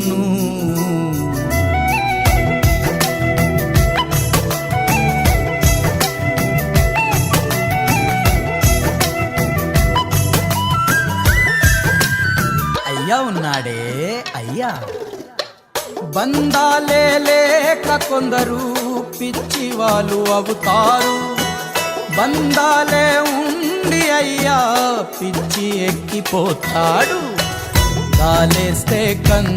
నన్ను. అయ్యా ఉన్నాడే అయ్యా, బంధాలే లేక కొందరు పిచ్చి వాళ్ళు అవుతారు, బంధాలే ఉండి అయ్యా పిచ్చి ఎక్కిపోతాడు, గాలేస్తే కందు